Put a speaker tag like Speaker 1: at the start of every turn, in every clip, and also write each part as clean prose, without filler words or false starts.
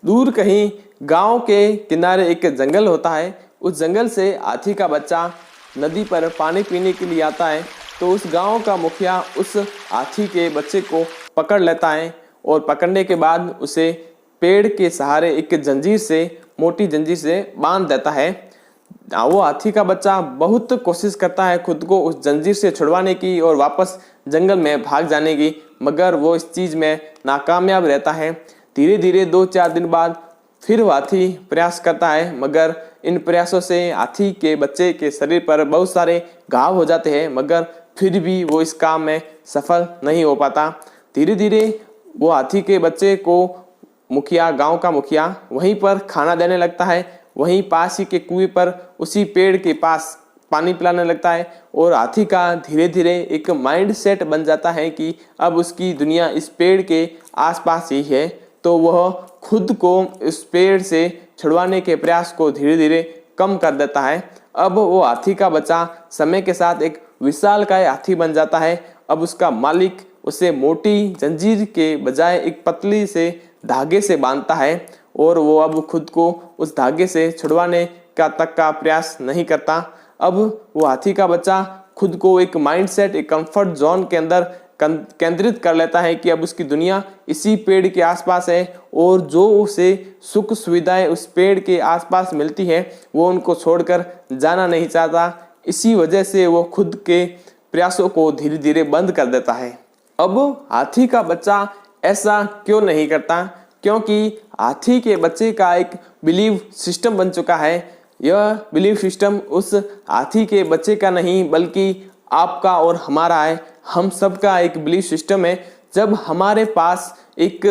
Speaker 1: दूर कहीं गांव के किनारे एक जंगल होता है। उस जंगल से हाथी का बच्चा नदी पर पानी पीने के लिए आता है। तो उस गांव का मुखिया उस हाथी के बच्चे को पकड़ लेता है और पकड़ने के बाद उसे पेड़ के सहारे एक जंजीर से, मोटी जंजीर से बांध देता है। वो हाथी का बच्चा बहुत कोशिश करता है खुद को उस जंजीर से छुड़वाने की और वापस जंगल में भाग जाने की, मगर वो इस चीज में नाकामयाब रहता है। धीरे धीरे 2-4 दिन बाद फिर वो हाथी प्रयास करता है, मगर इन प्रयासों से हाथी के बच्चे के शरीर पर बहुत सारे घाव हो जाते हैं, मगर फिर भी वो इस काम में सफल नहीं हो पाता। धीरे धीरे वो हाथी के बच्चे को गांव का मुखिया वहीं पर खाना देने लगता है, वहीं पास ही के कुएं पर उसी पेड़ के पास पानी पिलाने लगता है। और हाथी का धीरे धीरे एक माइंड सेट बन जाता है कि अब उसकी दुनिया इस पेड़ के आसपास ही है। तो वह खुद को इस पेड़ से छुड़वाने के प्रयास को धीरे धीरे कम कर देता है। अब वो हाथी का बच्चा समय के साथ एक विशालकाय हाथी बन जाता है। अब उसका मालिक उसे मोटी जंजीर के बजाय एक पतली से धागे से बांधता है और वो अब खुद को उस धागे से छुड़वाने का तक का प्रयास नहीं करता। अब वो हाथी का बच्चा खुद को एक माइंडसेट, एक कंफर्ट जोन के अंदर केंद्रित कर लेता है कि अब उसकी दुनिया इसी पेड़ के आसपास है और जो उसे सुख सुविधाएं उस पेड़ के आसपास मिलती है वो उनको छोड़कर जाना नहीं चाहता। इसी वजह से वो खुद के प्रयासों को धीरे धीरे बंद कर देता है। अब हाथी का बच्चा ऐसा क्यों नहीं करता? क्योंकि हाथी के बच्चे का एक बिलीव सिस्टम बन चुका है। यह बिलीव सिस्टम उस हाथी के बच्चे का नहीं बल्कि आपका और हमारा है। हम सबका एक बिलीव सिस्टम है। जब हमारे पास एक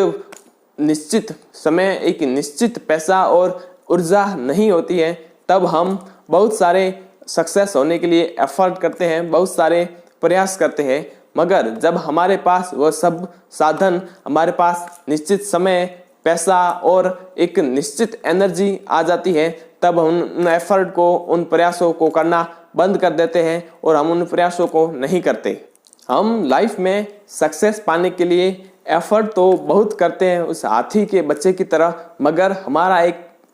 Speaker 1: निश्चित समय, एक निश्चित पैसा और ऊर्जा नहीं होती है, तब हम बहुत सारे सक्सेस होने के लिए एफर्ट करते हैं, बहुत सारे प्रयास करते हैं। मगर जब हमारे पास वह सब साधन, हमारे पास निश्चित समय, पैसा और एक निश्चित एनर्जी आ जाती है, तब हम उन एफर्ट को, उन प्रयासों को करना बंद कर देते हैं और हम उन प्रयासों को नहीं करते। हम लाइफ में सक्सेस पाने के लिए एफर्ट तो बहुत करते हैं उस हाथी के बच्चे की तरह, मगर हमारा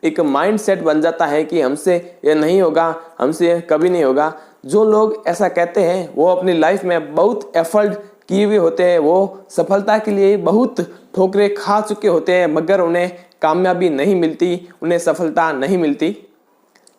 Speaker 1: एक माइंड सेट बन जाता है कि हमसे ये नहीं होगा, हमसे ये कभी नहीं होगा। जो लोग ऐसा कहते हैं वो अपनी लाइफ में बहुत एफर्ट किए हुए होते हैं, वो सफलता के लिए बहुत ठोकरें खा चुके होते हैं, मगर उन्हें कामयाबी नहीं मिलती, उन्हें सफलता नहीं मिलती।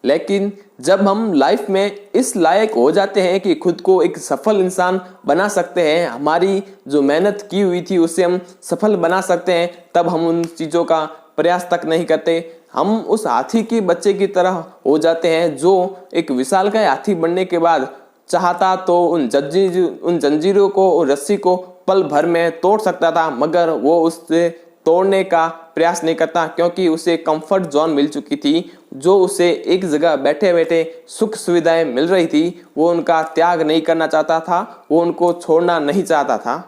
Speaker 1: लेकिन जब हम लाइफ में इस लायक हो जाते हैं कि खुद को एक सफल इंसान बना सकते हैं, हमारी जो मेहनत की हुई थी उसे हम सफल बना सकते हैं, तब हम उन चीज़ों का प्रयास तक नहीं करते। हम उस हाथी के बच्चे की तरह हो जाते हैं जो एक विशालकाय हाथी बनने के बाद चाहता तो उन जंजीरों को और रस्सी को पल भर में तोड़ सकता था, मगर वो उससे तोड़ने का प्रयास नहीं करता, क्योंकि उसे कंफर्ट जोन मिल चुकी थी। जो उसे एक जगह बैठे बैठे सुख सुविधाएं मिल रही थी, वो उनका त्याग नहीं करना चाहता था, वो उनको छोड़ना नहीं चाहता था।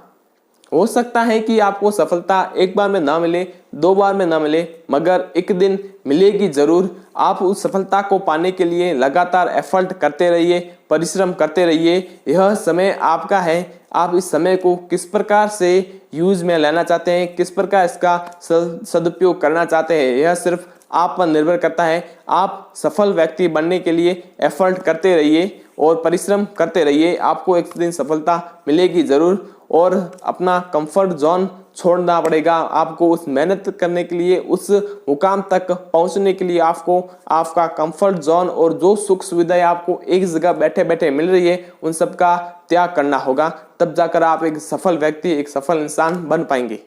Speaker 1: हो सकता है कि आपको सफलता एक बार में ना मिले, 2 बार में ना मिले, मगर एक दिन मिलेगी जरूर। आप उस सफलता को पाने के लिए लगातार एफर्ट करते रहिए, परिश्रम करते रहिए। यह समय आपका है। आप इस समय को किस प्रकार से यूज में लेना चाहते हैं, किस प्रकार इसका सदुपयोग करना चाहते हैं, यह सिर्फ आप पर निर्भर करता है। आप सफल व्यक्ति बनने के लिए एफर्ट करते रहिए और परिश्रम करते रहिए। आपको एक दिन सफलता मिलेगी जरूर और अपना कंफर्ट जोन छोड़ना पड़ेगा। आपको उस मेहनत करने के लिए, उस मुकाम तक पहुंचने के लिए आपको आपका कंफर्ट जोन और जो सुख सुविधाएं आपको एक जगह बैठे बैठे मिल रही है, उन सब का त्याग करना होगा। तब जाकर आप एक सफल व्यक्ति, एक सफल इंसान बन पाएंगे।